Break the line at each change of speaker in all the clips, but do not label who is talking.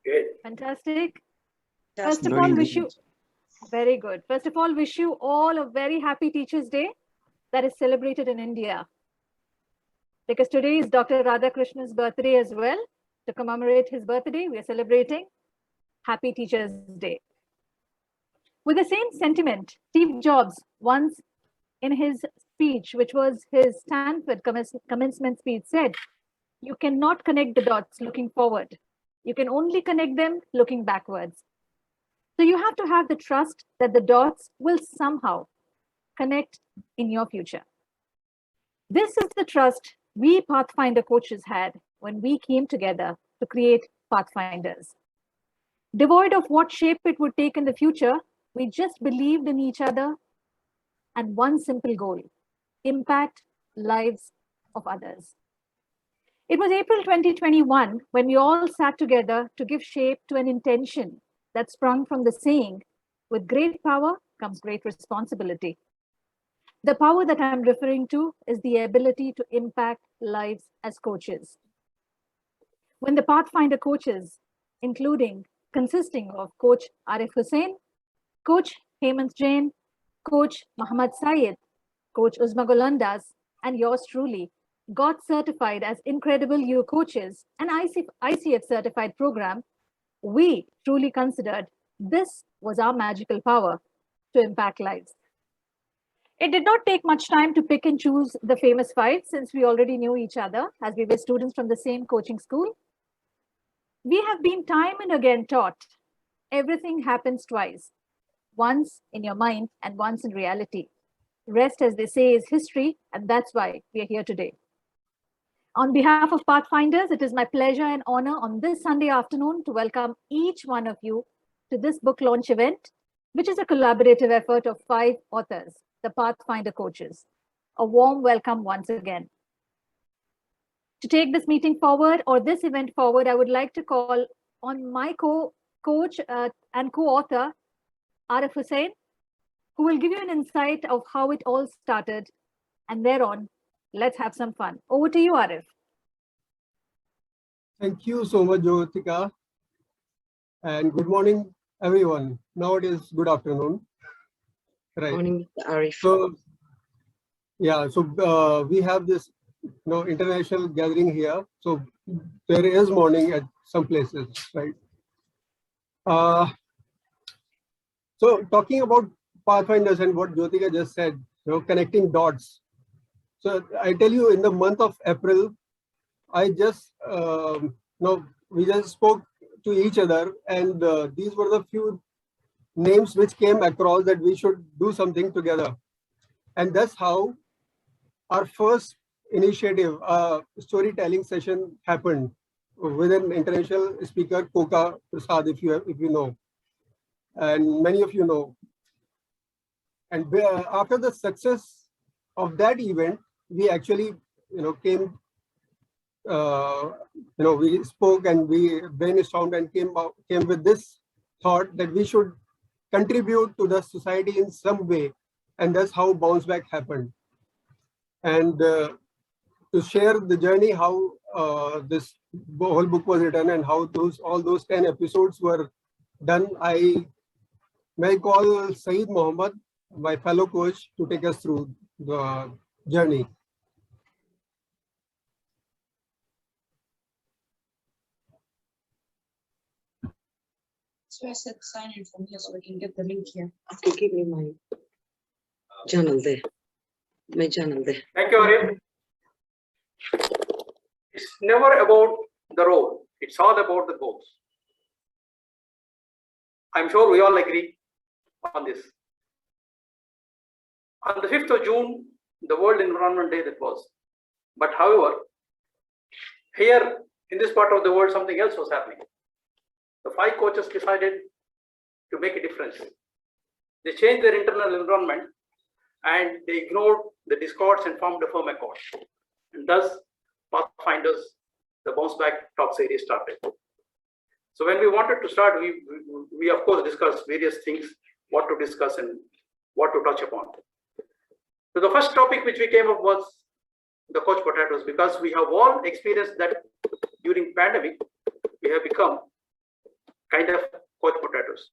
Good.
Fantastic.
That's
First of
very
all,
good.
very good. First of all, wish you all a very happy Teachers' Day that is celebrated in India. Because today is Dr. Radhakrishna's birthday as well. To commemorate his birthday, we are celebrating Happy Teachers' Day. With the same sentiment, Steve Jobs once in his speech, which was his Stanford commencement speech, said, "You cannot connect the dots looking forward. You can only connect them looking backwards." So you have to have the trust that the dots will somehow connect in your future. This is the trust we Pathfinder coaches had when we came together to create Pathfinders. Devoid of what shape it would take in the future, we just believed in each other and one simple goal: impact lives of others. It was April 2021 when we all sat together to give shape to an intention that sprung from the saying, "With great power comes great responsibility." The power that I'm referring to is the ability to impact lives as coaches. When the Pathfinder coaches, consisting of Coach Arif Hussain, Coach Hemant Jain, Coach Muhammad Syed, Coach Uzma Golandas, and yours truly, got certified as Incredible You Coaches, an ICF certified program, we truly considered this was our magical power to impact lives. It did not take much time to pick and choose the famous five, since we already knew each other as we were students from the same coaching school. We have been time and again taught everything happens twice, once in your mind and once in reality. Rest, as they say, is history, and that's why we are here today. On behalf of Pathfinders, it is my pleasure and honor on this Sunday afternoon to welcome each one of you to this book launch event, which is a collaborative effort of 5 authors, the Pathfinder coaches. A warm welcome once again. To take this meeting forward, or this event forward, I would like to call on my coach and co-author, Arif Hussain, who will give you an insight of how it all started. And thereon, let's have some fun. Over to you, Arif.
Thank you so much, Jyotika. And good morning, everyone. Now it is good afternoon. Right.
Morning, Arif.
So, yeah, so we have this international gathering here. So there is morning at some places, right? So talking about Pathfinders and what Jyotika just said, connecting dots. So I tell you, in the month of April, I just, we just spoke to each other, and these were the few names which came across that we should do something together. And that's how our first initiative, storytelling session happened with an international speaker, Koka Prasad, if you know, and many of you know. And after the success of that event, we actually, came, we spoke and we brainstormed and came with this thought that we should contribute to the society in some way, and that's how Bounce Back happened. And to share the journey, how this whole book was written and how all those 10 episodes were done, I may call Saeed Mohammed, my fellow coach, to take us through the journey.
So I said sign in from here so we can get the link here. Okay, give me my journal there. My journal there.
Thank you, Arif. It's never about the role. It's all about the goals. I'm sure we all agree on this. On the 5th of June, the World Environment Day that was. But however, here in this part of the world, something else was happening. The 5 coaches decided to make a difference. They changed their internal environment and they ignored the discords and formed a firm accord. And thus, Pathfinders, the Bounce Back talk series started. So when we wanted to start, we of course discussed various things, what to discuss and what to touch upon. So the first topic which we came up was the coach potatoes, because we have all experienced that during pandemic, we have become kind of couch potatoes.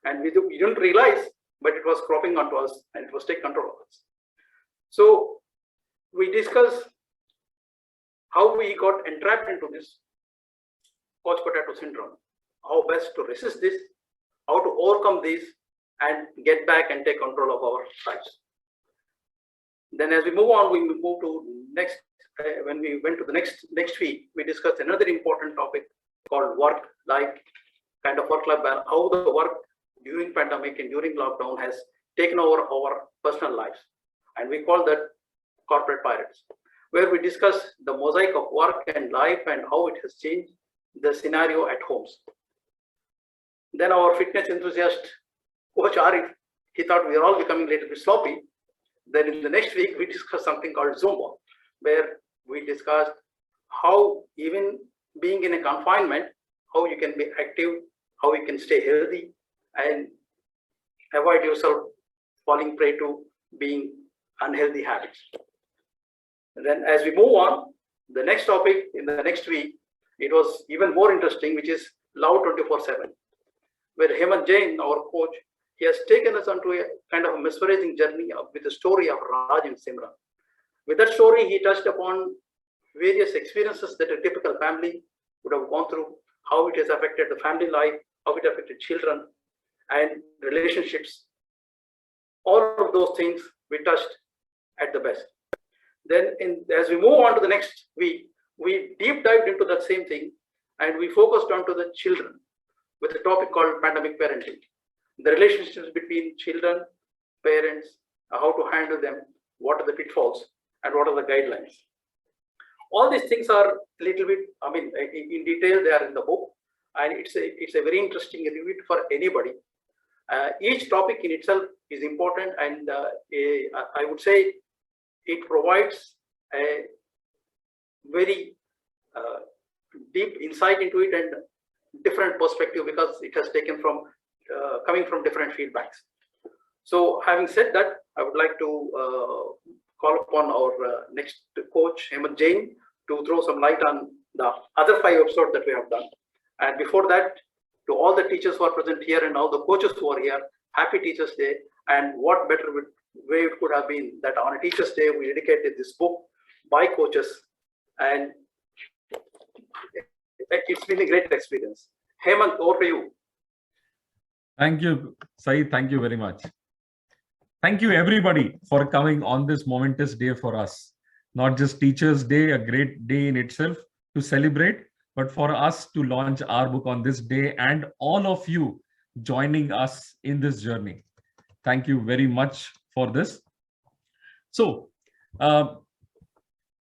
And we didn't realize, but it was cropping onto us and it was taking control of us. So we discussed how we got entrapped into this couch potato syndrome, how best to resist this, how to overcome this and get back and take control of our lives. Then as we move on, we move to next, when we went to the next week, we discussed another important topic called work-life, kind of work-life balance, how the work during pandemic and during lockdown has taken over our personal lives. And we call that corporate pirates, where we discuss the mosaic of work and life and how it has changed the scenario at homes. Then our fitness enthusiast, Coach Arif, he thought we are all becoming a little bit sloppy. Then in the next week, we discussed something called Zumba, where we discussed how even being in a confinement, how you can be active, how you can stay healthy and avoid yourself falling prey to being unhealthy habits. And then as we move on, the next topic in the next week, it was even more interesting, which is Love 24/7, where Hemant Jain, our coach, he has taken us onto a kind of a mesmerizing journey with the story of Raj and Simran. With that story, he touched upon various experiences that a typical family would have gone through, how it has affected the family life, how it affected children and relationships. All of those things we touched at the best. Then as we move on to the next week, we deep dived into that same thing and we focused onto the children with a topic called pandemic parenting. The relationships between children, parents, how to handle them, what are the pitfalls and what are the guidelines. All these things are a little bit, I mean, in detail, they are in the book and it's a very interesting read for anybody. Each topic in itself is important and I would say it provides a very deep insight into it and different perspective because it has taken from coming from different feedbacks. So having said that, I would like to call upon our next coach, Hemant Jain, to throw some light on the other 5 episodes that we have done. And before that, to all the teachers who are present here and all the coaches who are here, happy Teachers Day. And what better way it could have been that on a Teachers Day, we dedicated this book by coaches. And it's been a great experience. Hemant, over to you.
Thank you, Saeed. Thank you very much. Thank you, everybody, for coming on this momentous day for us. Not just Teachers' Day, a great day in itself to celebrate, but for us to launch our book on this day and all of you joining us in this journey. Thank you very much for this. So,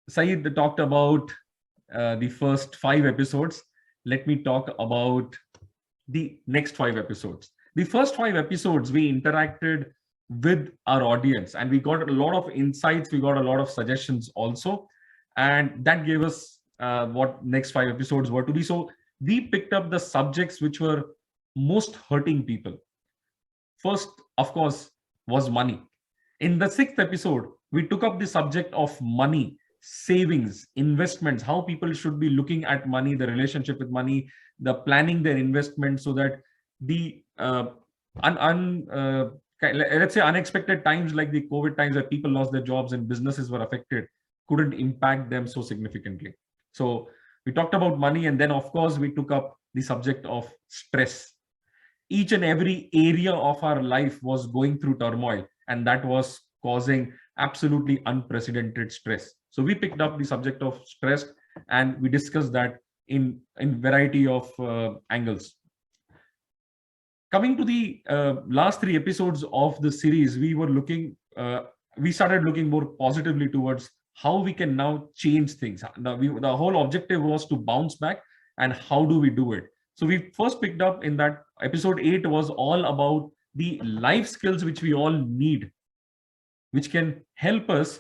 Saeed talked about the first 5 episodes. Let me talk about the next 5 episodes. The first 5 episodes, we interacted with our audience and we got a lot of insights. We got a lot of suggestions also. And that gave us what next 5 episodes were to be. So we picked up the subjects which were most hurting people. First, of course, was money. In the 6th episode, we took up the subject of money, savings, investments, how people should be looking at money, the relationship with money, the planning their investment so that the let's say unexpected times like the COVID times that people lost their jobs and businesses were affected couldn't impact them so significantly. So we talked about money, and then of course we took up the subject of stress. Each and every area of our life was going through turmoil, and that was causing absolutely unprecedented stress. So we picked up the subject of stress and we discussed that in variety of angles. Coming to the last 3 episodes of the series, we started looking more positively towards how we can now change things. The whole objective was to bounce back, and how do we do it? So we first picked up in that episode 8 was all about the life skills which we all need, which can help us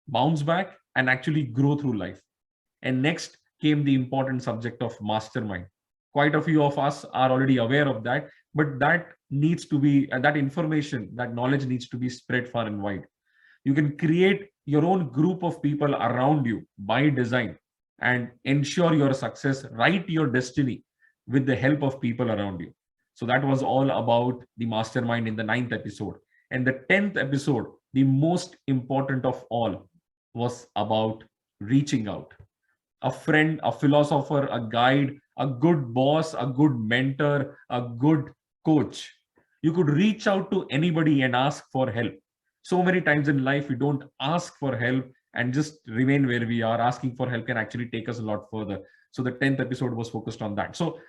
bounce back and actually grow through life. And next came the important subject of mastermind. Quite a few of us are already aware of that, but that needs to be, that information, that knowledge needs to be spread far and wide. You can create your own group of people around you by design and ensure your success, write your destiny with the help of people around you. So that was all about the mastermind in the 9th episode. And the 10th episode, the most important of all, was about reaching out. A friend, a philosopher, a guide, a good boss, a good mentor, a good coach. You could reach out to anybody and ask for help. So many times in life, we don't ask for help and just remain where we are. Asking for help can actually take us a lot further. So the 10th episode was focused on that. So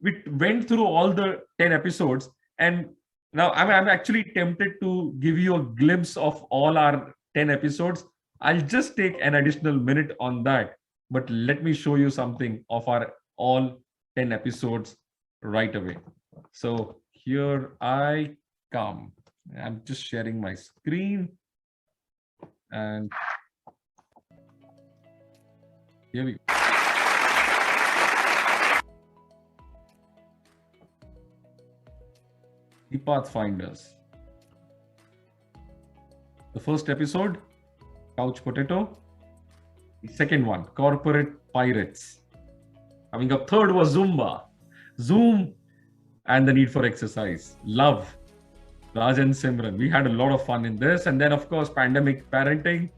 we went through all the 10 episodes, and now I'm actually tempted to give you a glimpse of all our 10 episodes. I'll just take an additional minute on that, but let me show you something of our all 10 episodes right away. So here I come. I'm just sharing my screen, and here we go. The Pathfinders. The first episode, Couch Potato. The second one, Corporate Pirates. Coming up third was Zumba, Zoom, and the need for exercise. Love, Raj and Simran. We had a lot of fun in this. And then, of course, pandemic parenting,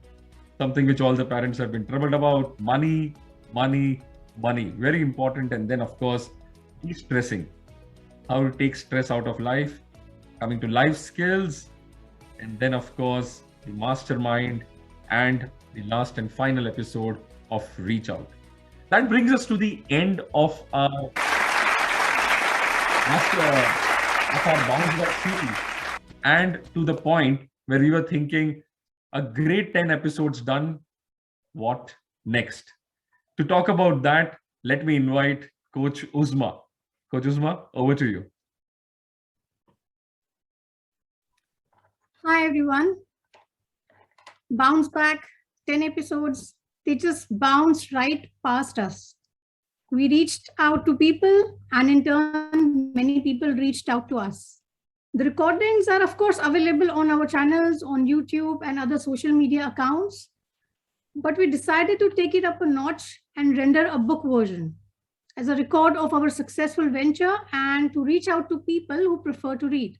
something which all the parents have been troubled about. Money, money, money. Very important. And then, of course, de-stressing. How to take stress out of life. Coming to life skills. And then, of course, the mastermind and the last and final episode of Reach Out. That brings us to the end of our Bounce Back series, and to the point where we were thinking, a great 10 episodes done, what next? To talk about that, let me invite Coach Uzma. Coach Uzma, over to you.
Hi everyone. Bounce Back, 10 episodes, they just bounced right past us. We reached out to people, and in turn, many people reached out to us. The recordings are, of course, available on our channels, on YouTube and other social media accounts. But we decided to take it up a notch and render a book version as a record of our successful venture and to reach out to people who prefer to read.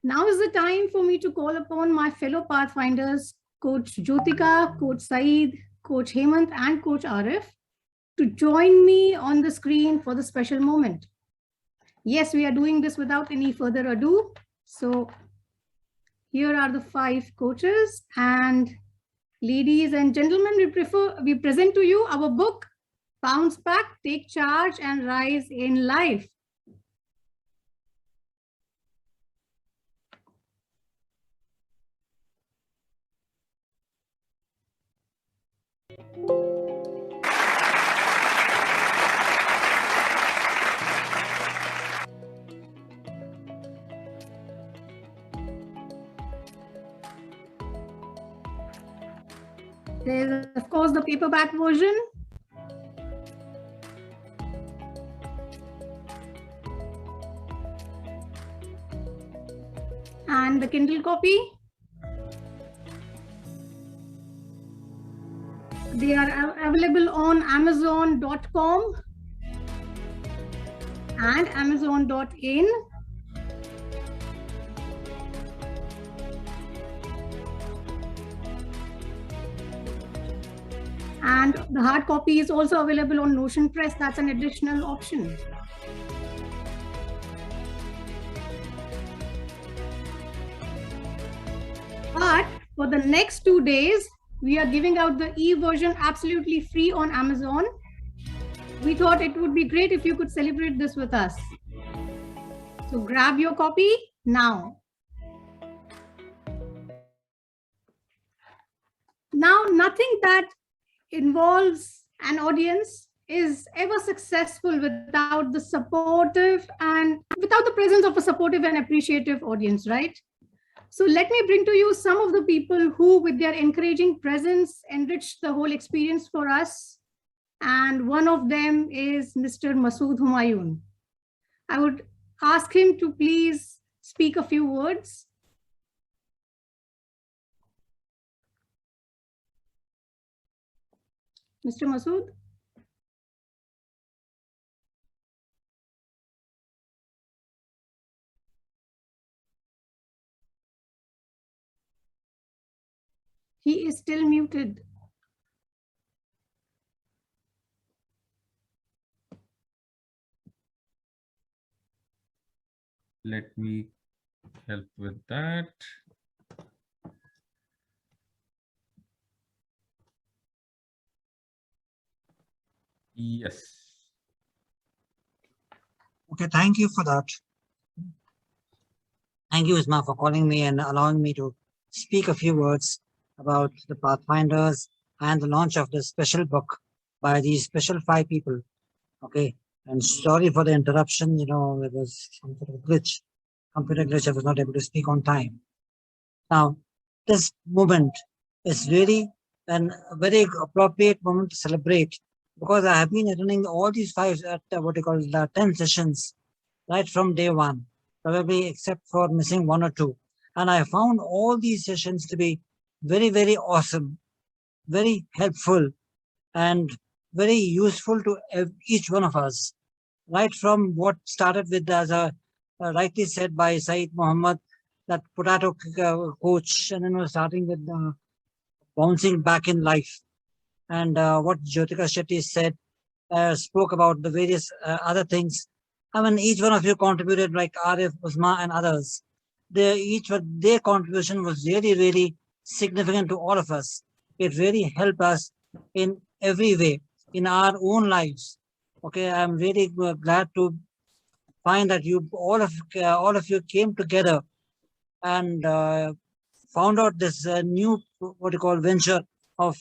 Now is the time for me to call upon my fellow Pathfinders, Coach Jyotika, Coach Saeed, Coach Hemant, and Coach Arif, to join me on the screen for the special moment. Yes, we are doing this without any further ado. So here are the 5 coaches, and ladies and gentlemen, we present to you our book, Bounce Back, Take Charge and Rise in Life. There's, of course, the paperback version. And the Kindle copy. They are available on Amazon.com and Amazon.in. And the hard copy is also available on Notion Press. That's an additional option. But for the next 2 days, we are giving out the e-version absolutely free on Amazon. We thought it would be great if you could celebrate this with us. So grab your copy now. Now, nothing that involves an audience is ever successful without the supportive and without the presence of a supportive and appreciative audience, right? So let me bring to you some of the people who, with their encouraging presence, enriched the whole experience for us. And one of them is Mr. Masood Humayun. I would ask him to please speak a few words. Mr. Masood? He is still muted.
Let me help with that. Yes.
Okay, thank you for that. Thank you, Isma, for calling me and allowing me to speak a few words about the Pathfinders and the launch of this special book by these special 5 people. Okay, and sorry for the interruption. You know, there was some sort of glitch, computer glitch. I was not able to speak on time. Now, this moment is really a very appropriate moment to celebrate, because I have been attending all these 5, what you call the 10 sessions, right from day one, probably except for missing 1 or 2. And I found all these sessions to be very, very awesome, very helpful, and very useful to each one of us. Right from what started with, as rightly said by Saeed Muhammad, that potato coach, and then we're starting with bouncing back in life. And what Jyotika Shetty said, spoke about the various other things. I mean, each one of you contributed, like Arif, Usma, and others. Their contribution was really, really significant to all of us. It really helped us in every way in our own lives. Okay, I'm really glad to find that all of you came together and found out this new, what you call, venture of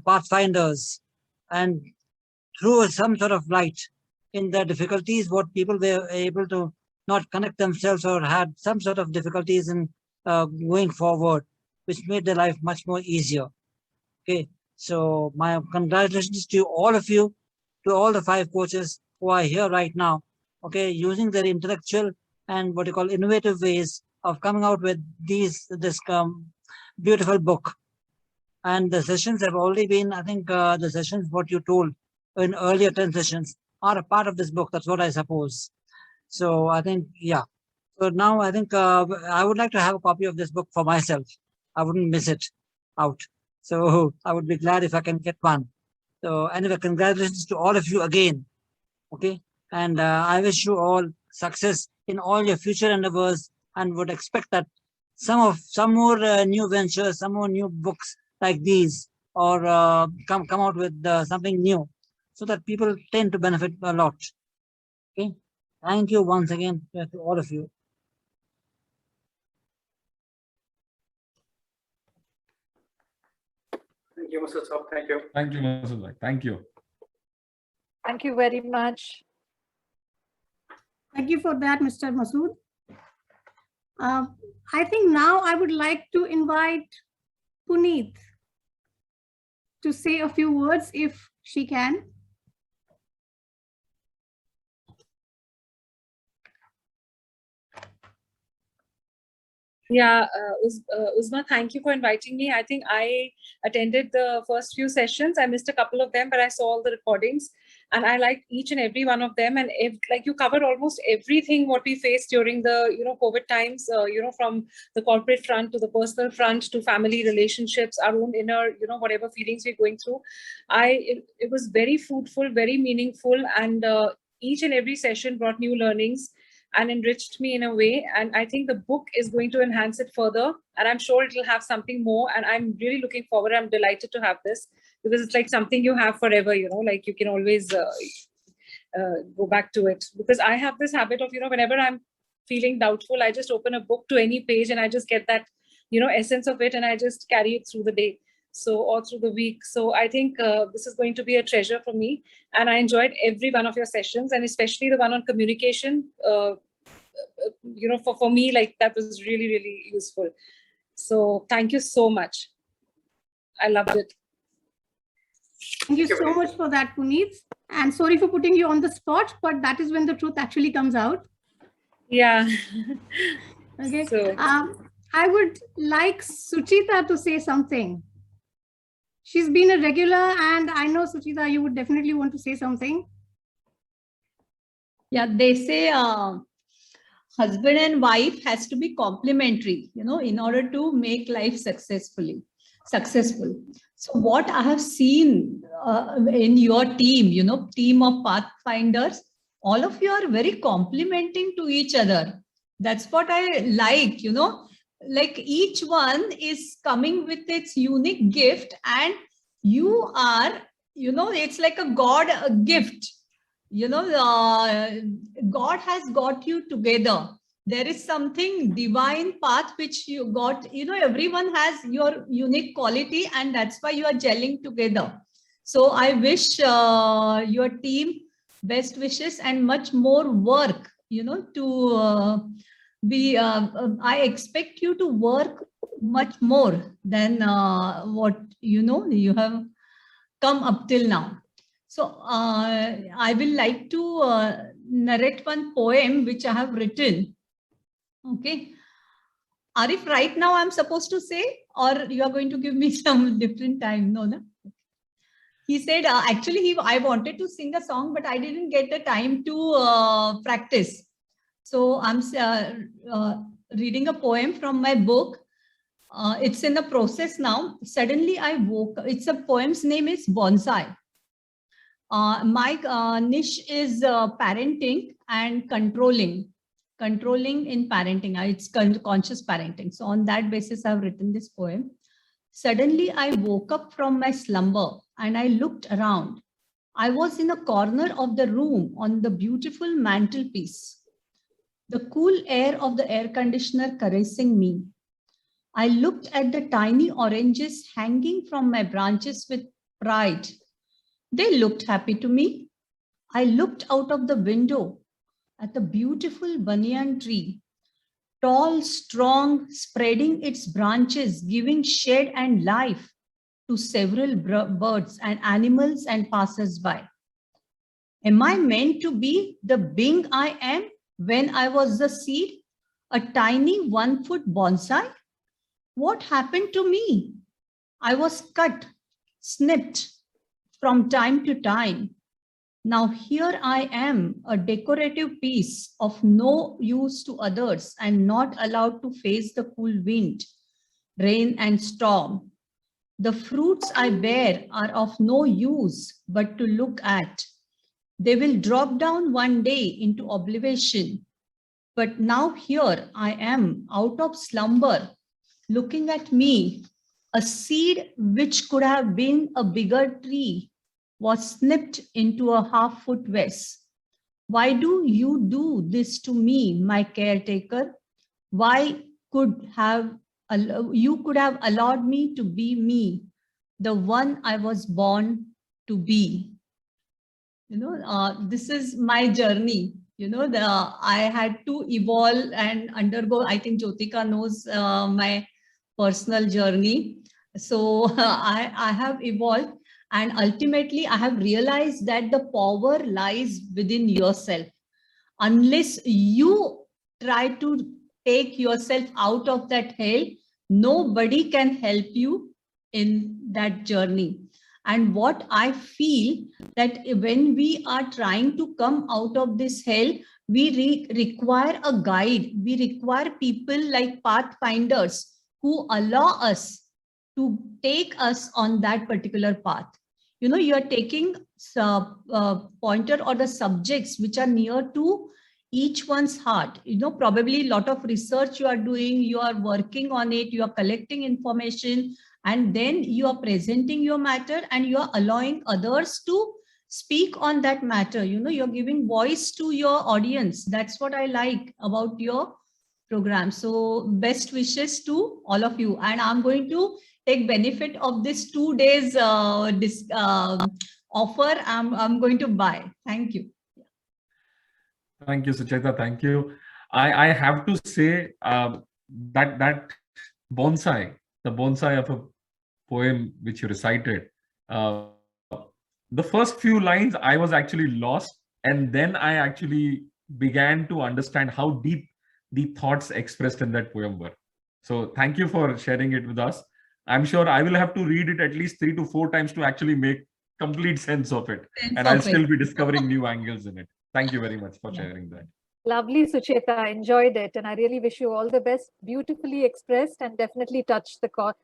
Pathfinders, and threw some sort of light in the difficulties what people were able to not connect themselves or had some sort of difficulties in going forward, which made their life much more easier. Okay, so my congratulations to all of you, to all the 5 coaches who are here right now, okay, using their intellectual and what you call innovative ways of coming out with this beautiful book. And the sessions have already been, I think the sessions what you told in earlier 10 sessions are a part of this book. That's what I suppose. So I think, yeah. So now I think I would like to have a copy of this book for myself. I wouldn't miss it out. So I would be glad if I can get one. So anyway, congratulations to all of you again. Okay. And I wish you all success in all your future endeavors, and would expect that some more new ventures, some more new books like these, or come out with something new, so that people tend to benefit a lot. Okay. Thank you once again to all of you.
Thank you, Mr. Saab. Thank you.
Thank you, Masood bhai. Thank you.
Thank you very much.
Thank you for that, Mr. Masood. I think now I would like to invite Puneet to say a few words if she can.
Yeah, Uzma, thank you for inviting me. I think I attended the first few sessions. I missed a couple of them, but I saw all the recordings, and I liked each and every one of them. And like you covered almost everything what we faced during the COVID times. From the corporate front to the personal front to family relationships, our own inner whatever feelings we're going through. It was very fruitful, very meaningful, and each and every session brought new learnings and enriched me in a way. And I think the book is going to enhance it further, and I'm sure it'll have something more. And I'm really looking forward. I'm delighted to have this, because it's like something you have forever, like you can always go back to it. Because I have this habit of, whenever I'm feeling doubtful, I just open a book to any page and I just get that, essence of it, and I just carry it through the day. So, or through the week. So I think this is going to be a treasure for me. And I enjoyed every one of your sessions, and especially the one on communication. For me, like that was really, really useful. So thank you so much. I loved it.
Thank you so much for that, Puneet. And sorry for putting you on the spot, but that is when the truth actually comes out.
Yeah.
Okay.
So,
I would like Suchita to say something. She's been a regular, and I know, Suchita, you would definitely want to say something.
Yeah, they say husband and wife has to be complementary, in order to make life successful. So what I have seen in your team, team of Pathfinders, all of you are very complementing to each other. That's what I like, like each one is coming with its unique gift, and you are, it's like a God gift. God has got you together. There is something divine path which you got, everyone has your unique quality, and that's why you are gelling together. So I wish your team best wishes and much more work, to be, I expect you to work much more than what, you have come up till now. So I will like to narrate one poem which I have written. Okay. Arif, right now I'm supposed to say, or you are going to give me some different time? No, no. He said, actually, I wanted to sing a song, but I didn't get the time to practice. So I'm reading a poem from my book. It's in the process now. Suddenly I woke up. It's a poem's name is Bonsai. My niche is parenting and controlling in parenting. It's conscious parenting. So on that basis, I've written this poem. Suddenly I woke up from my slumber and I looked around. I was in a corner of the room on the beautiful mantelpiece. The cool air of the air conditioner caressing me. I looked at the tiny oranges hanging from my branches with pride. They looked happy to me. I looked out of the window at the beautiful banyan tree, tall, strong, spreading its branches, giving shade and life to several birds and animals and passers-by. Am I meant to be the being I am when I was the seed, a tiny 1-foot bonsai? What happened to me? I was cut, snipped from time to time. Now here I am, a decorative piece of no use to others and not allowed to face the cool wind, rain and storm. The fruits I bear are of no use but to look at. They will drop down one day into oblivion. But now here I am, out of slumber, looking at me, a seed which could have been a bigger tree was snipped into a 1/2-foot vase. Why do you do this to me, my caretaker? Why you could have allowed me to be me, the one I was born to be? This is my journey. I had to evolve and undergo. I think Jyotika knows my personal journey. So I have evolved. And ultimately, I have realized that the power lies within yourself. Unless you try to take yourself out of that hell, nobody can help you in that journey. And what I feel that when we are trying to come out of this hell, we require a guide. We require people like pathfinders who allow us to take us on that particular path. You are taking pointer or the subjects which are near to each one's heart. Probably a lot of research you are doing, you are working on it, you are collecting information, and then you are presenting your matter and you are allowing others to speak on that matter. You're giving voice to your audience. That's what I like about your program. So best wishes to all of you. And I'm going to take benefit of this 2 days offer. I'm going to buy. Thank you.
Thank you, Sucheta. Thank you. I have to say that bonsai, the bonsai of a poem which you recited, the first few lines I was actually lost, and then I actually began to understand how deep the thoughts expressed in that poem were. So thank you for sharing it with us. I'm sure I will have to read it at least 3 to 4 times to actually make complete sense of it. And I'll still be discovering new angles in it. Thank you very much for sharing that.
Lovely, Sucheta. Enjoyed it. And I really wish you all the best. Beautifully expressed and definitely touched the chord,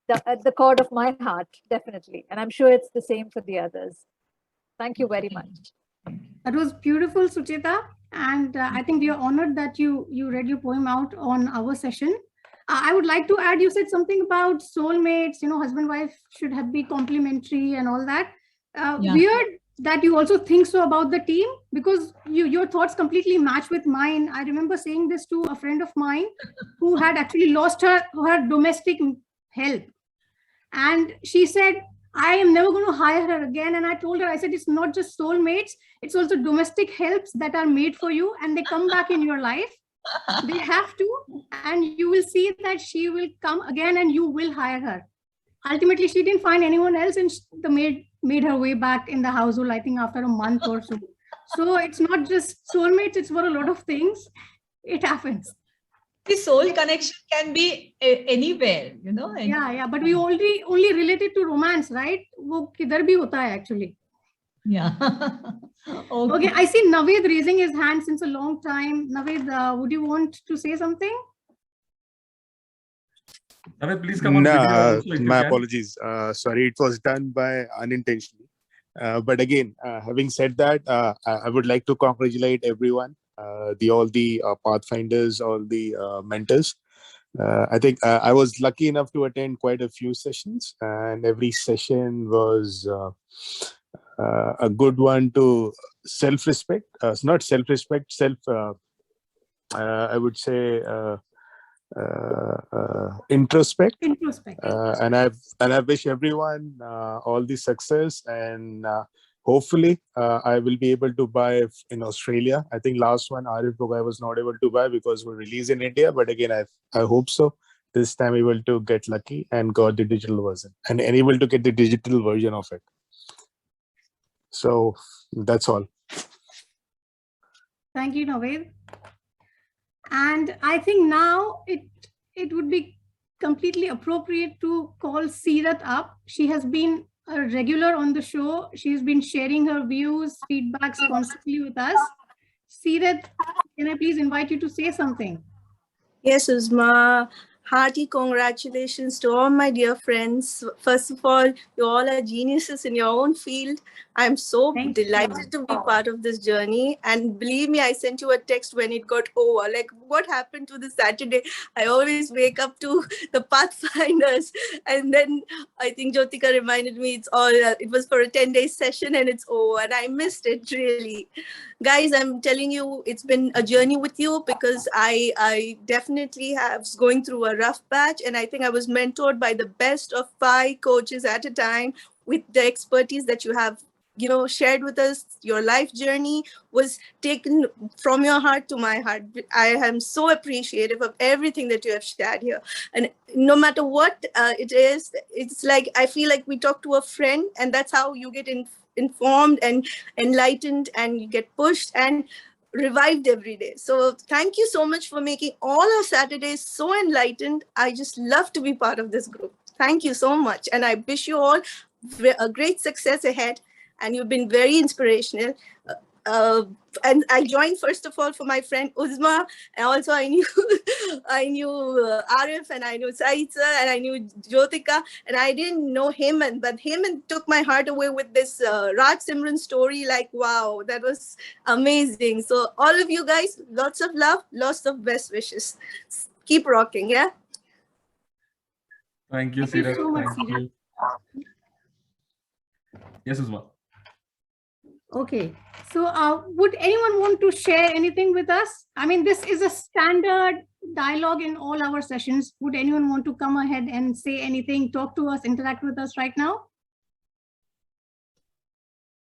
the chord of my heart, definitely. And I'm sure it's the same for the others. Thank you very much.
That was beautiful, Sucheta. And I think we are honored that you read your poem out on our session. I would like to add, you said something about soulmates, husband, wife should be complementary and all that.
Yeah.
Weird that you also think so about the team, because your thoughts completely match with mine. I remember saying this to a friend of mine who had actually lost her domestic help. And she said, I am never going to hire her again. And I told her, I said, it's not just soulmates, it's also domestic helps that are made for you and they come back in your life. They have to, and you will see that she will come again and you will hire her. Ultimately, she didn't find anyone else, and the maid made her way back in the household, I think after a month or so. So it's not just soulmates, it's for a lot of things. It happens.
The soul connection can be anywhere,
Yeah, but we only related to romance, right? वो किधर भी होता है actually.
Yeah.
Okay, I see Naveed raising his hand since a long time. Naveed, would you want to say something?
Naveed, please come on video also if you
my
can.
apologies. Sorry, it was done by unintentionally. But again, having said that, I would like to congratulate everyone, all the Pathfinders, all the mentors. I think I was lucky enough to attend quite a few sessions, and every session was a good one to self-respect. Not self-respect, I would say introspect. And I wish everyone all the success, and hopefully I will be able to buy in Australia. I think last one Arif book I was not able to buy because we released in India, but again I hope so this time able to get lucky and got the digital version and able to get the digital version of it. So that's all.
Thank you, Naveed. And I think now it would be completely appropriate to call Seerat up. She has been a regular on the show. She's been sharing her views, feedbacks constantly with us. Seerat, can I please invite you to say something?
Yes, Uzma. Hearty congratulations to all my dear friends. First of all, you all are geniuses in your own field. I'm so delighted to be part of this journey. And believe me, I sent you a text when it got over. Like, what happened to the Saturday? I always wake up to the Pathfinders. And then I think Jyotika reminded me it was for a 10-day session and it's over. And I missed it, really. Guys, I'm telling you, it's been a journey with you, because I definitely have going through a rough patch, and I think I was mentored by the best of 5 coaches at a time with the expertise that you have, shared with us. Your life journey was taken from your heart to my heart. I am so appreciative of everything that you have shared here. And no matter what it is, it's like, I feel like we talk to a friend, and that's how you get informed and enlightened, and you get pushed and revived every day. So thank you so much for making all our Saturdays so enlightened. I just love to be part of this group. Thank you so much. And I wish you all a great success ahead. And you've been very inspirational. And I joined first of all for my friend Uzma, and also I knew Arif, and I knew Said sir, and I knew Jyotika, and I didn't know Hemant, but Hemant took my heart away with this Raj Simran story. Like, wow, that was amazing. So all of you guys, lots of love, lots of best wishes. Keep rocking, yeah?
Thank you,
Thank you
Seerat.
so much,
Thank you. Yes, Uzma.
Okay, so would anyone want to share anything with us? I mean, this is a standard dialogue in all our sessions. Would anyone want to come ahead and say anything, talk to us, interact with us right now?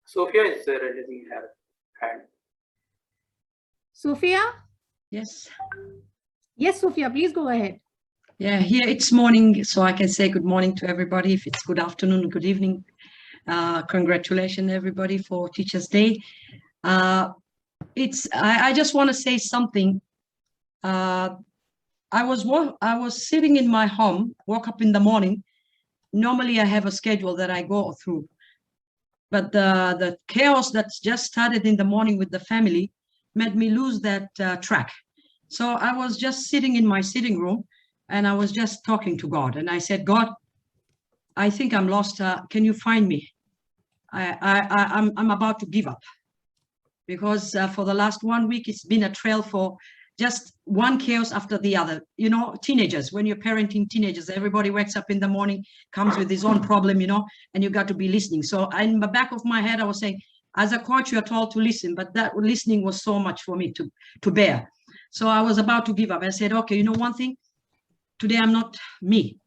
Sophia is raising her hand.
Sophia?
Yes.
Yes, Sophia, please go ahead.
Yeah, here it's morning, so I can say good morning to everybody. If it's good afternoon or good evening, congratulations everybody for Teachers' Day. I just want to say something. I was sitting in my home, woke up in the morning. Normally I have a schedule that I go through, but the chaos that's just started in the morning with the family made me lose that track. So I was just sitting in my sitting room and I was just talking to God. And I said, God, I think I'm lost. Can you find me? I'm about to give up because for the last 1 week, it's been a trail for just one chaos after the other. You know, teenagers, when you're parenting teenagers, everybody wakes up in the morning, comes with his own problem, you know, and you got to be listening. So in the back of my head, I was saying, as a coach, you're told to listen, but that listening was so much for me to bear. So I was about to give up. I said, okay, you know one thing, today I'm not me.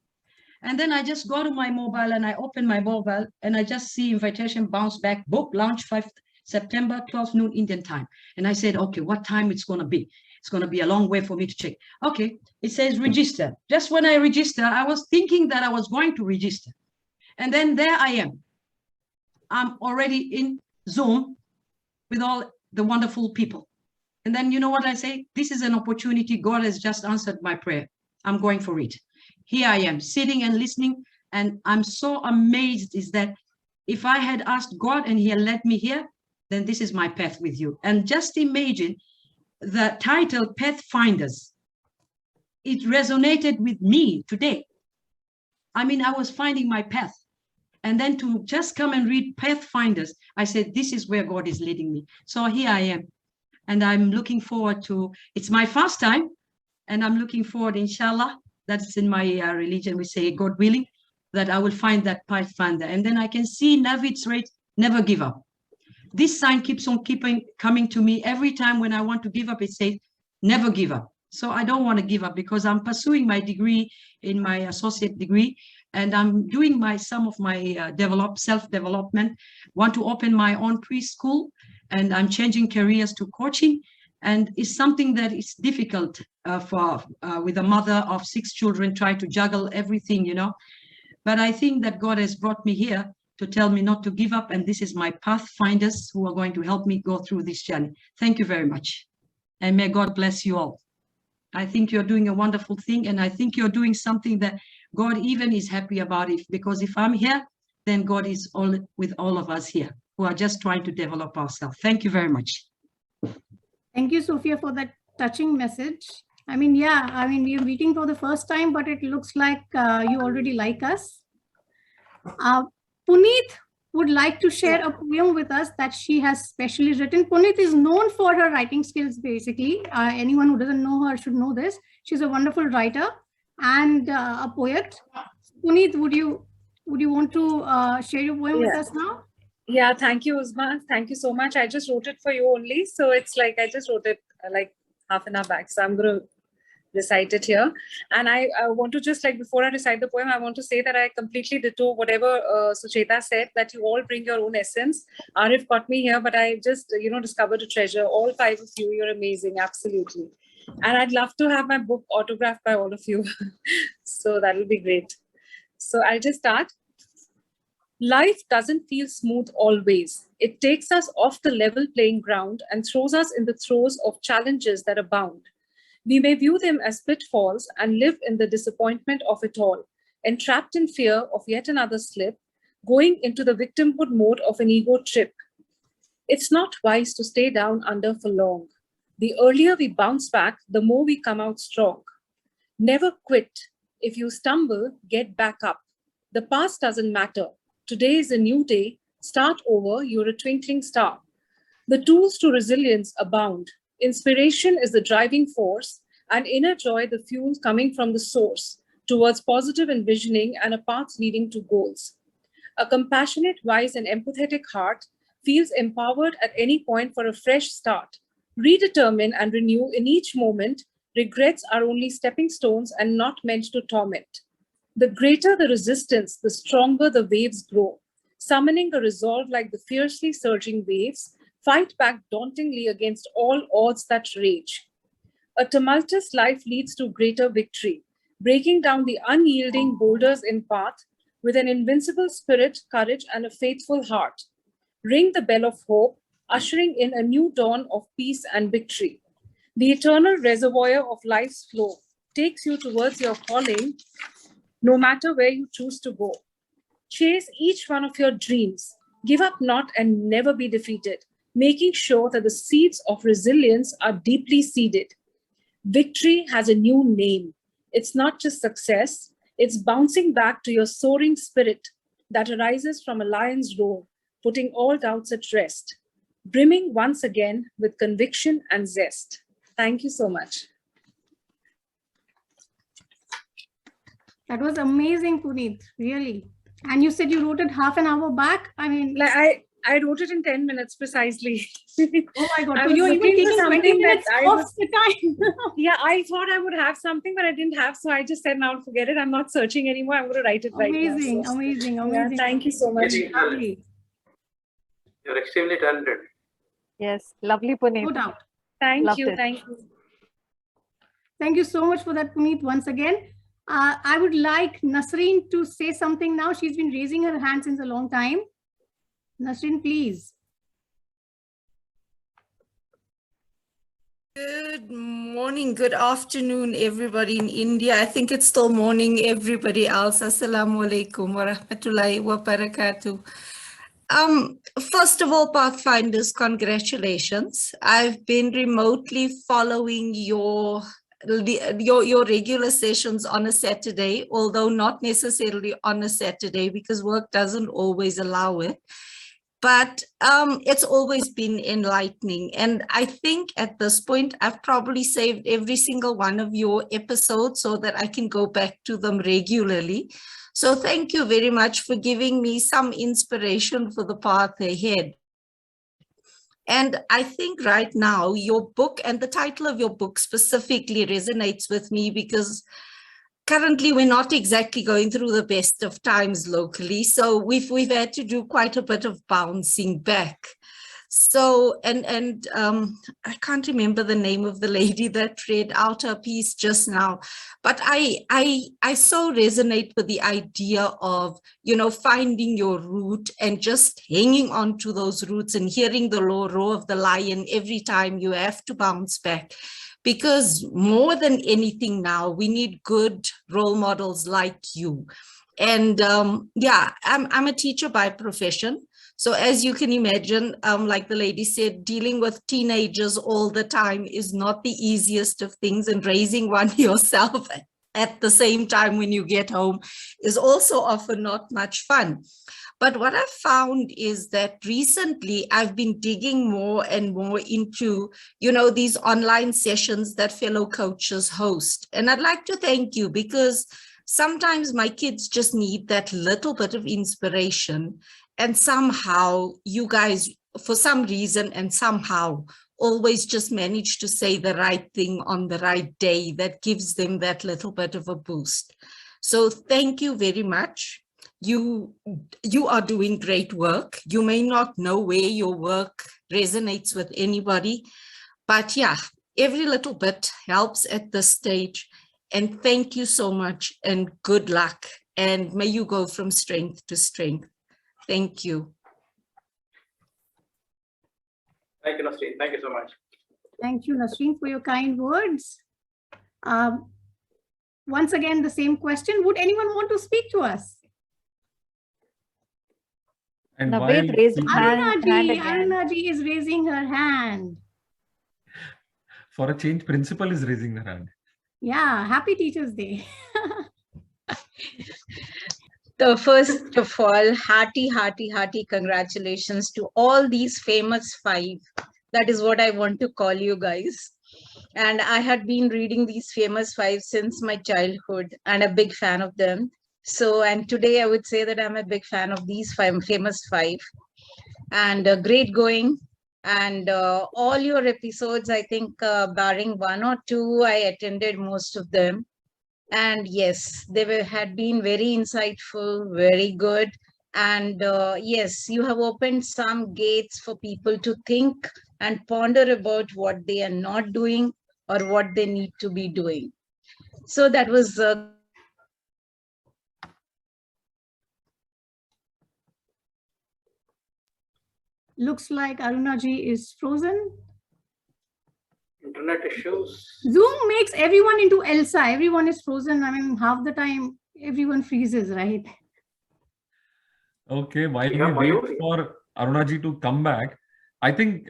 And then I just go to my mobile and I open my mobile and I just see invitation bounce back book launch 5 September, 12 noon Indian time. And I said, okay, what time it's going to be? It's going to be a long way for me to check. Okay, it says register. Just when I register, I was thinking that I was going to register. And then there I am. I'm already in Zoom with all the wonderful people. And then you know what I say? This is an opportunity. God has just answered my prayer. I'm going for it. Here I am sitting and listening. And I'm so amazed is that if I had asked God and he had led me here, then this is my path with you. And just imagine the title Pathfinders. It resonated with me today. I mean, I was finding my path. And then to just come and read Pathfinders, I said, this is where God is leading me. So here I am. And I'm looking forward to, it's my first time. And I'm looking forward, inshallah, that's in my religion, we say, God willing, that I will find that Pathfinder. And then I can see Navid's rate, never give up. This sign keeps on coming to me every time when I want to give up, it says, never give up. So I don't want to give up because I'm pursuing my degree in my associate degree. And I'm doing some of my self-development, want to open my own preschool, and I'm changing careers to coaching. And it's something that is difficult with a mother of 6 children, try to juggle everything, you know. But I think that God has brought me here to tell me not to give up. And this is my pathfinders who are going to help me go through this journey. Thank you very much. And may God bless you all. I think you're doing a wonderful thing. And I think you're doing something that God even is happy about it, because if I'm here, then God is with all of us here who are just trying to develop ourselves. Thank you very much.
Thank you, Sophia, for that touching message. I mean, yeah, I mean, we are meeting for the first time, but it looks like you already like us. Puneet would like to share a poem with us that she has specially written. Puneet is known for her writing skills, basically. Anyone who doesn't know her should know this. She's a wonderful writer and a poet. Puneet, would you want to share your poem with us now?
Yeah, thank you, Uzma. Thank you so much. I just wrote it for you only. So it's like, I just wrote it like half an hour back. So I'm going to recite it here. And I want to just, like, before I recite the poem, I want to say that I completely ditto whatever Sucheta said, that you all bring your own essence. Arif got me here, but I just, discovered a treasure. All 5 of you, you're amazing. Absolutely. And I'd love to have my book autographed by all of you. So that will be great. So I'll just start. Life doesn't feel smooth always. It takes us off the level playing ground and throws us in the throes of challenges that abound. We may view them as pitfalls and live in the disappointment of it all, entrapped in fear of yet another slip, going into the victimhood mode of an ego trip. It's not wise to stay down under for long. The earlier we bounce back, the more we come out strong. Never quit. If you stumble, get back up. The past doesn't matter. Today is a new day. Start over. You're a twinkling star. The tools to resilience abound. Inspiration is the driving force, and inner joy the fuel coming from the source towards positive envisioning and a path leading to goals. A compassionate, wise, and empathetic heart feels empowered at any point for a fresh start. Redetermine and renew in each moment. Regrets are only stepping stones and not meant to torment. The greater the resistance, the stronger the waves grow. Summoning a resolve like the fiercely surging waves, fight back dauntingly against all odds that rage. A tumultuous life leads to greater victory, breaking down the unyielding boulders in path with an invincible spirit, courage, and a faithful heart. Ring the bell of hope, ushering in a new dawn of peace and victory. The eternal reservoir of life's flow takes you towards your calling, no matter where you choose to go. Chase each one of your dreams. Give up not and never be defeated. making sure that the seeds of resilience are deeply seeded. Victory has a new name. It's not just success, it's bouncing back to your soaring spirit that arises from a lion's roar, putting all doubts at rest, brimming once again with conviction and zest. Thank you so much.
That was amazing, Puneet, really. And you said you wrote it half an hour back. I mean,
Like I wrote it in 10 minutes precisely.
oh my God.
I
So
was
you're even
looking for
taking 20
something that
minutes
I
off
was-
the time.
Yeah, I thought I would have something, but I didn't have. So I just said, now forget it. I'm not searching anymore. I'm going to write it right now.
Amazing,
So,
amazing,
yeah,
amazing.
thank you so much.
Amazing talent.
Lovely.
You're extremely talented.
Yes, lovely, Puneet.
No doubt.
Thank
Loved
you.
it.
Thank you.
Thank you so much for that, Puneet, once again. I would like Nasreen to say something now. She's been raising her hand since a long time. Nasreen, please.
Good morning, good afternoon, everybody in India. I think it's still morning, everybody else. Assalamu alaikum wa rahmatullahi wa barakatuh. First of all, Pathfinders, congratulations. I've been remotely following your regular sessions on a Saturday, although not necessarily on a Saturday because work doesn't always allow it. But it's always been enlightening. And I think at this point, I've probably saved every single one of your episodes so that I can go back to them regularly. So thank you very much for giving me some inspiration for the path ahead. And I think right now your book and the title of your book specifically resonates with me because currently we're not exactly going through the best of times locally. So we've had to do quite a bit of bouncing back. So, and I can't remember the name of the lady that read out her piece just now, but I so resonate with the idea of, you know, finding your root and just hanging on to those roots and hearing the roar of the lion every time you have to bounce back. Because more than anything now, we need good role models like you. And yeah, I'm a teacher by profession. So as you can imagine, like the lady said, dealing with teenagers all the time is not the easiest of things, and raising one yourself at the same time when you get home is also often not much fun. But what I've found is that recently I've been digging more and more into, you know, these online sessions that fellow coaches host. And I'd like to thank you because sometimes my kids just need that little bit of inspiration. And somehow you guys, for some reason and somehow, always just manage to say the right thing on the right day that gives them that little bit of a boost. So thank you very much. You are doing great work. You may not know where your work resonates with anybody, but yeah, every little bit helps at this stage. And thank you so much and good luck. And may you go from strength to strength. Thank you.
Thank you, Nasreen. Thank you so much.
Thank you, Nasreen, for your kind words. Once again, the same question. Would anyone want to speak to us?
And
Naveed
while
raised
people-
hand again.
Arunaji is raising her hand.
for a change, principal is raising their hand.
Yeah, happy Teachers Day.
So first of all, hearty congratulations to all these famous five. That is what I want to call you guys. And I had been reading these famous five since my childhood and a big fan of them. So, and today I would say that I'm a big fan of these famous five. And great going. And all your episodes, I think barring one or two, I attended most of them. And yes, they had been very insightful, very good. And yes, you have opened some gates for people to think and ponder about what they are not doing or what they need to be doing. So that was
Looks like Arunaji is frozen.
Internet issues.
Zoom makes everyone into Elsa. Everyone is frozen. I mean, half the time, everyone freezes, right?
Okay, while we
Yeah,
wait
Mayur.
for Arunaji to come back, I think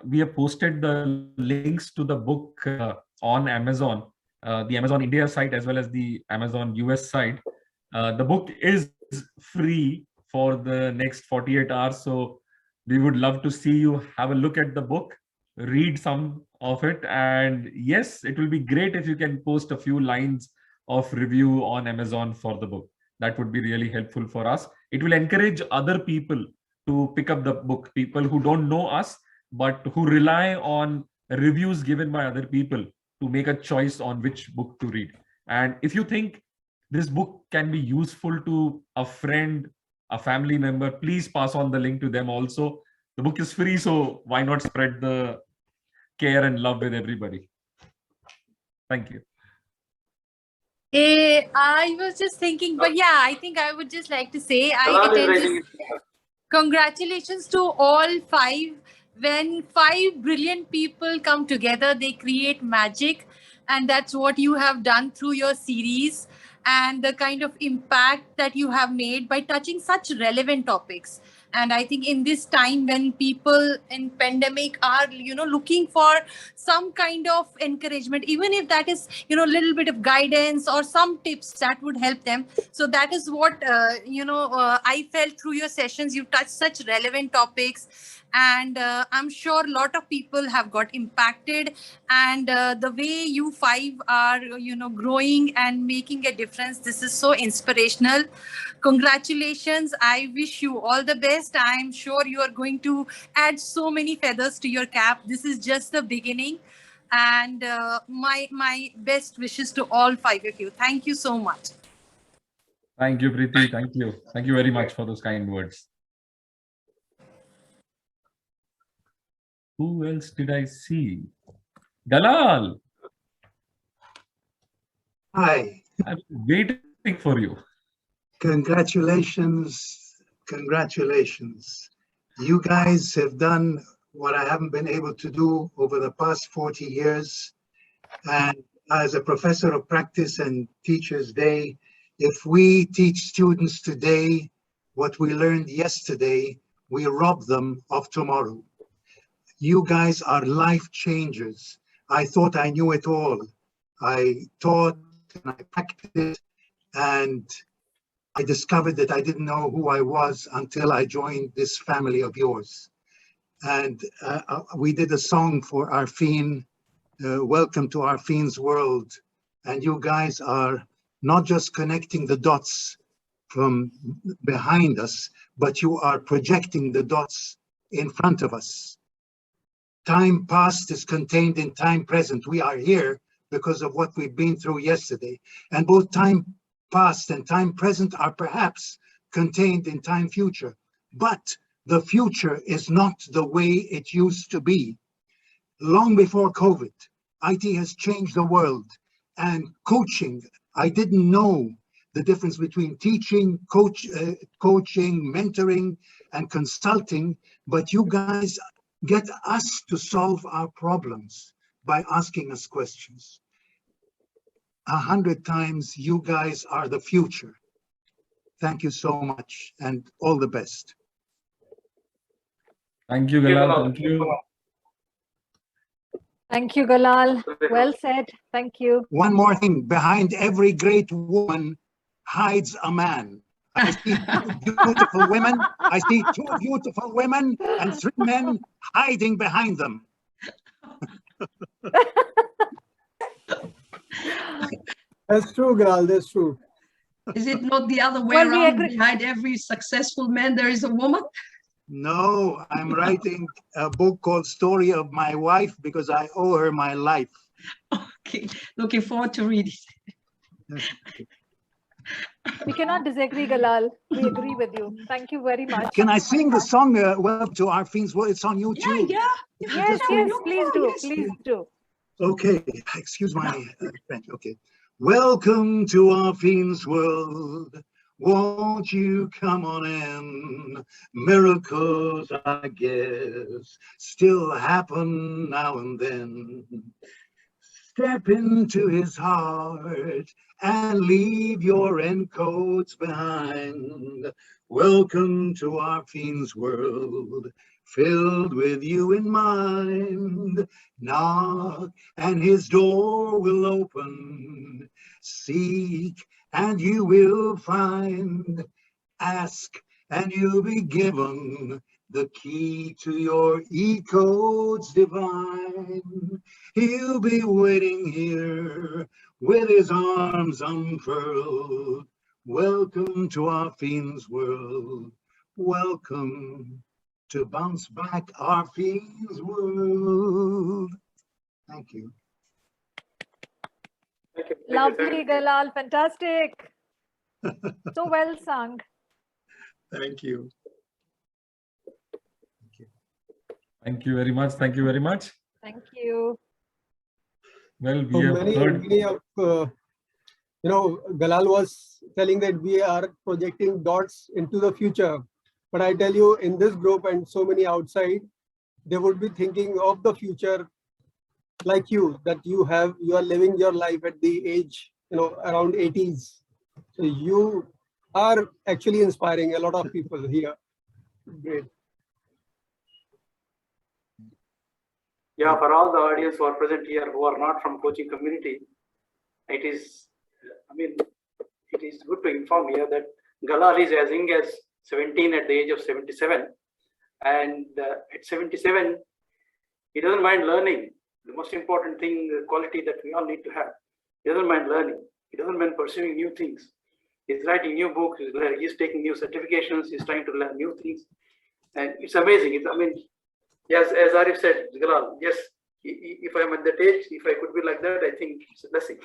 we have posted the links to the book on Amazon, the Amazon India site as well as the Amazon US site. The book is free for the next 48 hours. So we would love to see you have a look at the book, read some of it. And yes, it will be great if you can post a few lines of review on Amazon for the book. That would be really helpful for us. It will encourage other people to pick up the book, people who don't know us, but who rely on reviews given by other people to make a choice on which book to read. And if you think this book can be useful to a friend, a family member, please pass on the link to them also. The book is free, so why not spread the care and love with everybody? Thank you.
I was just thinking, but yeah, I think I would just like to say I
Kalal is
attend
raising
this.
his hand.
Congratulations to all five. When five brilliant people come together, they create magic. And that's what you have done through your series and the kind of impact that you have made by touching such relevant topics. And I think in this time when people in pandemic are, looking for some kind of encouragement, even if that is, a little bit of guidance or some tips that would help them. So that is what, I felt through your sessions. You touched such relevant topics. And I'm sure a lot of people have got impacted, and the way you five are growing and making a difference, this is so inspirational. Congratulations. I wish you all the best. I'm sure you are going to add so many feathers to your cap. This is just the beginning, and my best wishes to all five of you. Thank you so much.
Thank you, Preeti. Thank you. Thank you very much for those kind words. Who else did I see? Dalal.
Hi.
I'm waiting for you.
Congratulations. Congratulations. You guys have done what I haven't been able to do over the past 40 years. And as a professor of practice and Teachers Day, if we teach students today what we learned yesterday, we rob them of tomorrow. You guys are life changers. I thought I knew it all. I taught and I practiced, and I discovered that I didn't know who I was until I joined this family of yours. And we did a song for Arfeen, Welcome to Arfeen's World. And you guys are not just connecting the dots from behind us, but you are projecting the dots in front of us. Time past is contained in time present. We are here because of what we've been through yesterday. And both time past and time present are perhaps contained in time future. But the future is not the way it used to be. Long before COVID, IT has changed the world. And coaching, I didn't know the difference between teaching, coaching, mentoring, and consulting, but you guys get us to solve our problems by asking us questions. 100 times, you guys are the future. Thank you so much and all the best.
Thank you, Galal. Thank you.
Thank you, Galal. Well said. Thank you.
One more thing, behind every great woman hides a man. I see two beautiful women. I see two beautiful women and three men hiding behind them.
That's true, Galal. That's true.
Is it not the other way
Well, we
around?
agree.
Behind every successful man, there is a woman?
No, I'm writing a book called Story of My Wife because I owe her my life.
Okay, looking forward to reading.
We cannot disagree, Galal. We agree with you. Thank you very much.
Can I sing the song Welcome to Arfeen's World? It's on YouTube.
Yeah.
Yes, yes, please do. Please do.
Okay, excuse my French. Okay. Welcome to Arfeen's World. Won't you come on in? Miracles, I guess, still happen now and then. Step into his heart and leave your raincoats behind. Welcome to Arfeen's World. filled with you in mind. Knock and his door will open. Seek and you will find. Ask and you'll be given the key to your E-codes divine. He'll be waiting here with his arms unfurled. Welcome to our fiend's world. Welcome to Bounce Back Our Fiend's World. Thank you.
Thank you.
Lovely, Galal. Fantastic. So well sung.
Thank you.
Thank you very much. Thank you very much.
Thank you.
Well, we
So
have
many
heard.
of, Galal was telling that we are projecting dots into the future. But I tell you, in this group and so many outside, they would be thinking of the future like you, that you are living your life at the age, around 80s. So you are actually inspiring a lot of people here. Great.
Yeah, for all the audience who are present here who are not from coaching community, it is good to inform here that Galal is as young as 17 at the age of 77. And at 77, he doesn't mind learning. The most important thing, the quality that we all need to have. He doesn't mind learning. He doesn't mind pursuing new things. He's writing new books. He's taking new certifications. He's trying to learn new things. And it's amazing. Yes, as Arif said, Galal, yes, if I'm at that age, if I could be like that, I think it's a blessing.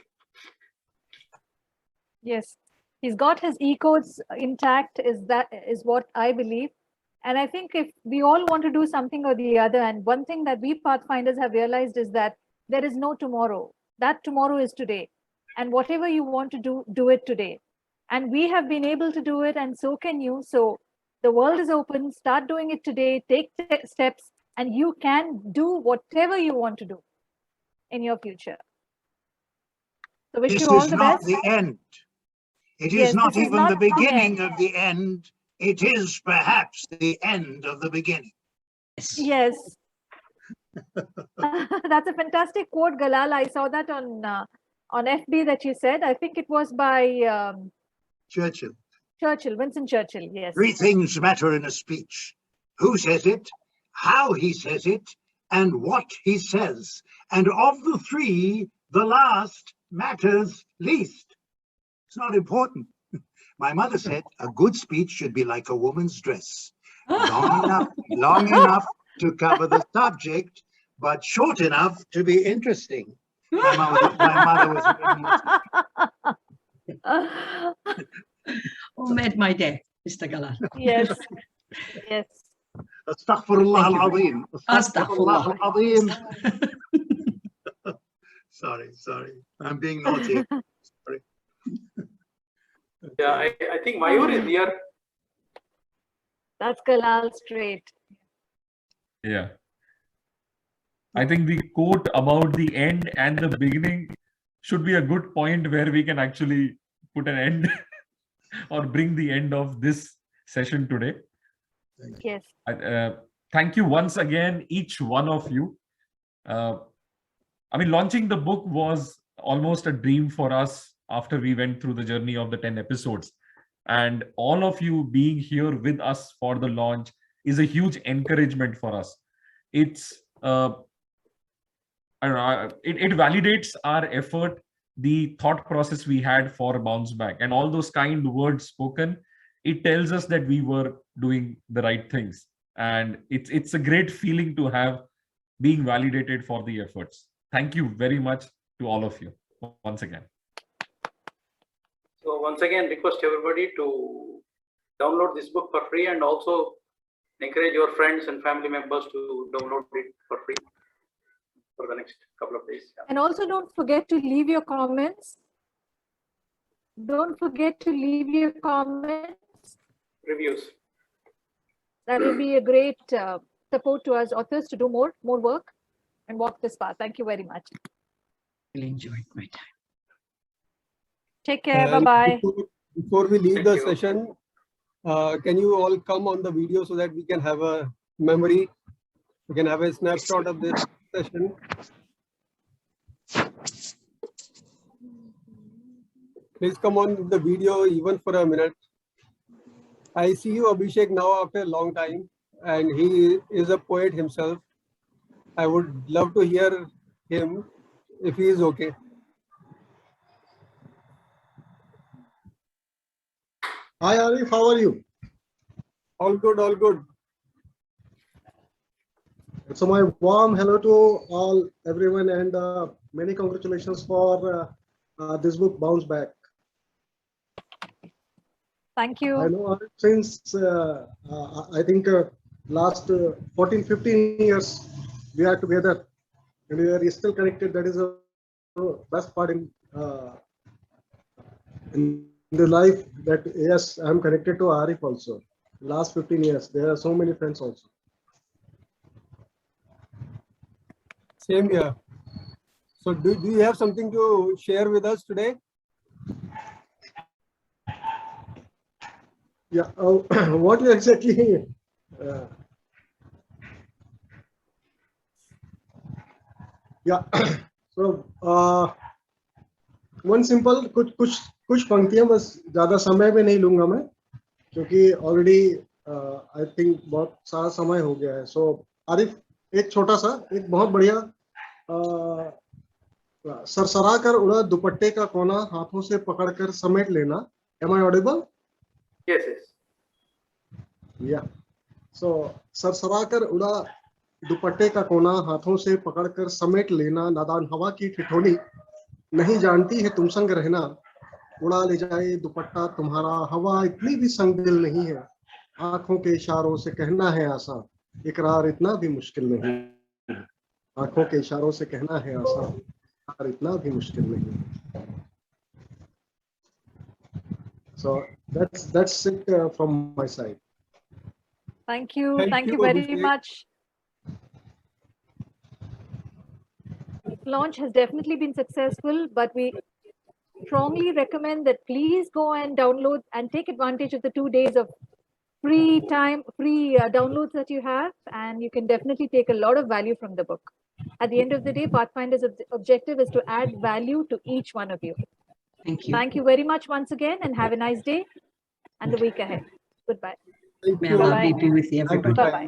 Yes, he's got his E-codes intact, is what I believe. And I think if we all want to do something or the other, and one thing that we Pathfinders have realized is that there is no tomorrow. That tomorrow is today. And whatever you want to do, do it today. And we have been able to do it, and so can you. So the world is open. Start doing it today. Take steps, and you can do whatever you want to do in your future. So wish you all the best.
This is not the end. It is
Yes,
not
this is
even
not
the
the
beginning
end.
of the end. It is perhaps the end of the beginning.
Yes. That's a fantastic quote, Galal. I saw that on FB that you said. I think it was by
Churchill.
Winston Churchill. Yes.
Three things matter in a speech: who says it, how he says it, and what he says. And of the three, the last matters least. It's not important. My mother said a good speech should be like a woman's dress. Long enough to cover the subject, but short enough to be interesting. My mother was
Oh, made my day, Mr. Galal.
Yes. Yes.
Astaghfirullah al-Azim.
Astaghfirullah
al-Azim. Sorry. I'm being naughty. Sorry.
Yeah, I think Mayur is here.
That's Galal straight.
Yeah. I think the quote about the end and the beginning should be a good point where we can actually put an end or bring the end of this session today.
Yes.
Thank you once again, each one of you. Launching the book was almost a dream for us after we went through the journey of the 10 episodes. And all of you being here with us for the launch is a huge encouragement for us. It's it validates our effort, the thought process we had for Bounce Back, and all those kind words spoken. It tells us that we were doing the right things, and it's a great feeling to have being validated for the efforts. Thank you very much to all of you once again.
So once again, request everybody to download this book for free, and also encourage your friends and family members to download it for free for the next couple of days. Yeah.
And also don't forget to leave your comments. Don't forget to leave your comments.
Reviews.
That will be a great support to us authors to do more work and walk this path. Thank you very much.
Really enjoyed my time.
Take care.
And
Bye-bye.
Before we leave
Thank
the
you.
session, can you all come on the video so that we can have a memory. You can have a snapshot of this session. Please come on the video even for a minute. I see you, Abhishek, now after a long time, and he is a poet himself. I would love to hear him if he is okay.
Hi Arif, how are you?
All good, all good.
So my warm hello to all everyone, and many congratulations for this book, Bounce Back.
Thank you.
I know Arif since I think last 14-15 years we are together and we are still connected. That is the best part in the life, that yes, I am connected to Arif also. Last 15 years, there are so many friends also.
Same here. So do you have something to share with us today?
Yeah, what you exactly? Yeah, so one simple कुछ पंक्तियां, बस ज्यादा समय भी नहीं लूंगा मैं, क्योंकि ऑलरेडी आई थिंक बहुत सारा समय हो गया है. सो आरिफ, एक छोटा सा, एक बहुत बढ़िया, सरसरा कर उड़ा दुपट्टे का कोना, हाथों से पकड़कर समेट लेना. Am I audible?
Yes, yes.
Yeah. So Sarsara कर उड़ा दुपट्टे का कोना, हाथों से पकड़कर समेट लेना. नादान हवा की ठिठोली नहीं जानती है तुम संग रहना. उड़ा ले जाए दुपट्टा तुम्हारा, हवा इतनी भी संग दिल नहीं है. आंखों के इशारों से कहना है आसान, इकरार इतना भी मुश्किल नहीं. आंखों के इशारों से कहना है आसान, इकरार इतना भी मुश्किल नहीं. So that's it from my side.
Thank you. Thank you very
Abhishek.
much. Launch has definitely been successful, but we strongly recommend that please go and download and take advantage of the 2 days of free downloads that you have, and you can definitely take a lot of value from the book. At the end of the day, Pathfinder's objective is to add value to each one of you.
Thank you.
Thank you very much once again, and have a nice day and the week ahead. Goodbye.
Thank
May
you.
Allah
Bye-bye.
be with you, everybody.
Bye-bye.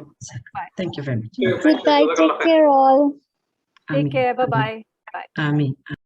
Bye.
Thank you very much.
Goodbye. Take care, all.
Take care. Bye-bye. Bye.
Ameen.